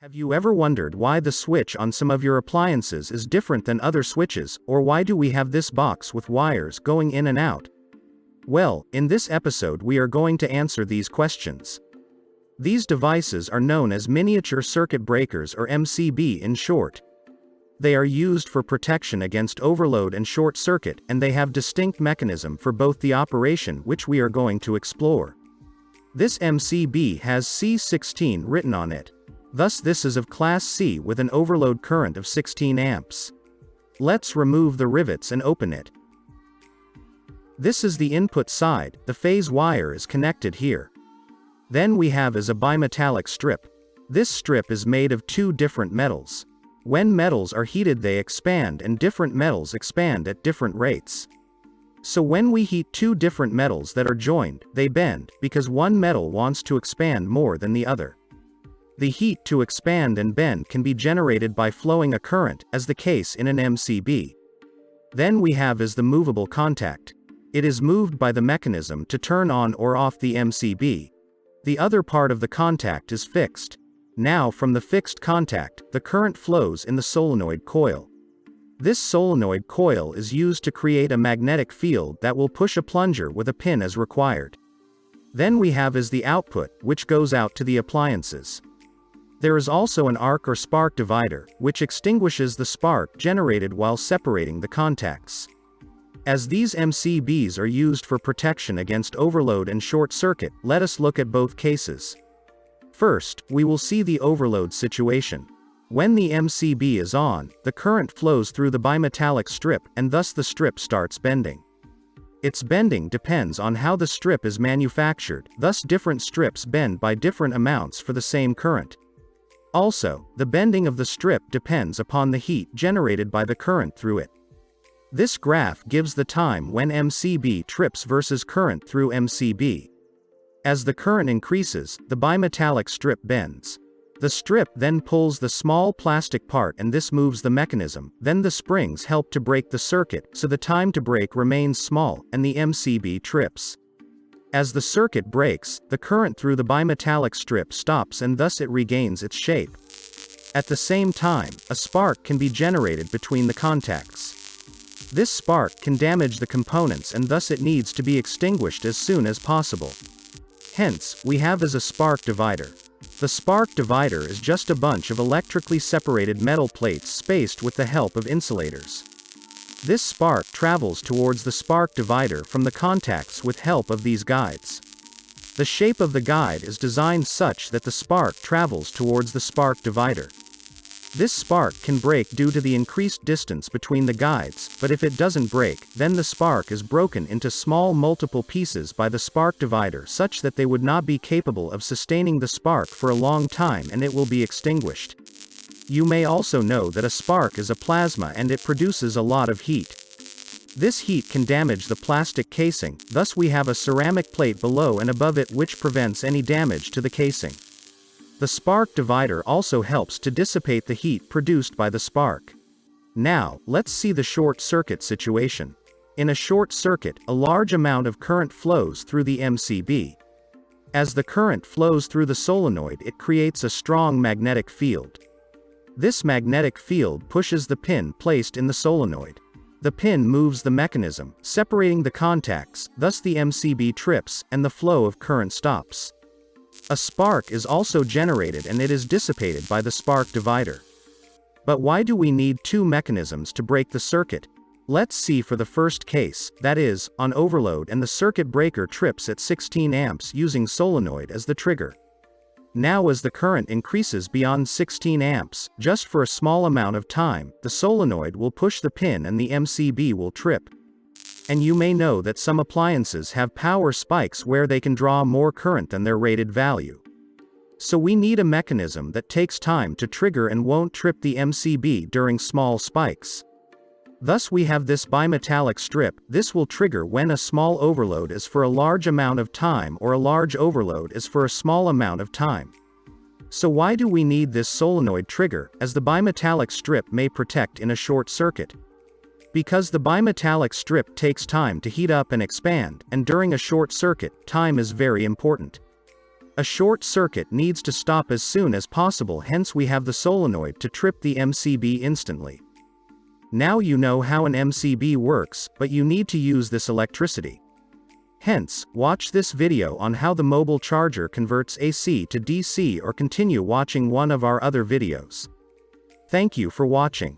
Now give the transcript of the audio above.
Have you ever wondered why the switch on some of your appliances is different than other switches, or why do we have this box with wires going in and out? Well, in this episode we are going to answer these questions. These devices are known as miniature circuit breakers, or MCB in short. They are used for protection against overload and short circuit, and they have distinct mechanism for both the operation, which we are going to explore. This MCB has C16 written on it. Thus this is of class C with an overload current of 16 amps. Let's remove the rivets and open it. This is the input side, the phase wire is connected here. Then we have is a bimetallic strip. This strip is made of two different metals. When metals are heated they expand, and different metals expand at different rates. So when we heat two different metals that are joined, they bend, because one metal wants to expand more than the other. The heat to expand and bend can be generated by flowing a current, as the case in an MCB. Then we have is the movable contact. It is moved by the mechanism to turn on or off the MCB. The other part of the contact is fixed. Now from the fixed contact, the current flows in the solenoid coil. This solenoid coil is used to create a magnetic field that will push a plunger with a pin as required. Then we have is the output, which goes out to the appliances. There is also an arc or spark divider, which extinguishes the spark generated while separating the contacts. As these MCBs are used for protection against overload and short circuit, let us look at both cases. First, we will see the overload situation. When the MCB is on, the current flows through the bimetallic strip, and thus the strip starts bending. Its bending depends on how the strip is manufactured, thus different strips bend by different amounts for the same current. Also, the bending of the strip depends upon the heat generated by the current through it. This graph gives the time when MCB trips versus current through MCB. As the current increases, the bimetallic strip bends. The strip then pulls the small plastic part, and this moves the mechanism. Then the springs help to break the circuit, so the time to break remains small, and the MCB trips. As the circuit breaks, the current through the bimetallic strip stops, and thus it regains its shape. At the same time, a spark can be generated between the contacts. This spark can damage the components, and thus it needs to be extinguished as soon as possible. Hence, we have as a spark divider. The spark divider is just a bunch of electrically separated metal plates spaced with the help of insulators. This spark travels towards the spark divider from the contacts with help of these guides. The shape of the guide is designed such that the spark travels towards the spark divider. This spark can break due to the increased distance between the guides, but if it doesn't break, then the spark is broken into small multiple pieces by the spark divider such that they would not be capable of sustaining the spark for a long time, and it will be extinguished. You may also know that a spark is a plasma, and it produces a lot of heat. This heat can damage the plastic casing, thus we have a ceramic plate below and above it which prevents any damage to the casing. The spark divider also helps to dissipate the heat produced by the spark. Now, let's see the short circuit situation. In a short circuit, a large amount of current flows through the MCB. As the current flows through the solenoid, it creates a strong magnetic field. This magnetic field pushes the pin placed in the solenoid. The pin moves the mechanism, separating the contacts, thus the MCB trips, and the flow of current stops. A spark is also generated, and it is dissipated by the spark divider. But why do we need two mechanisms to break the circuit? Let's see for the first case, that is, on overload and the circuit breaker trips at 16 amps using solenoid as the trigger. Now as the current increases beyond 16 amps, just for a small amount of time, the solenoid will push the pin and the MCB will trip. And you may know that some appliances have power spikes where they can draw more current than their rated value. So we need a mechanism that takes time to trigger and won't trip the MCB during small spikes. Thus we have this bimetallic strip. This will trigger when a small overload is for a large amount of time, or a large overload is for a small amount of time. So why do we need this solenoid trigger, as the bimetallic strip may protect in a short circuit? Because the bimetallic strip takes time to heat up and expand, and during a short circuit, time is very important. A short circuit needs to stop as soon as possible, hence we have the solenoid to trip the MCB instantly. Now you know how an MCB works, but you need to use this electricity. Hence, watch this video on how the mobile charger converts AC to DC, or continue watching one of our other videos. Thank you for watching.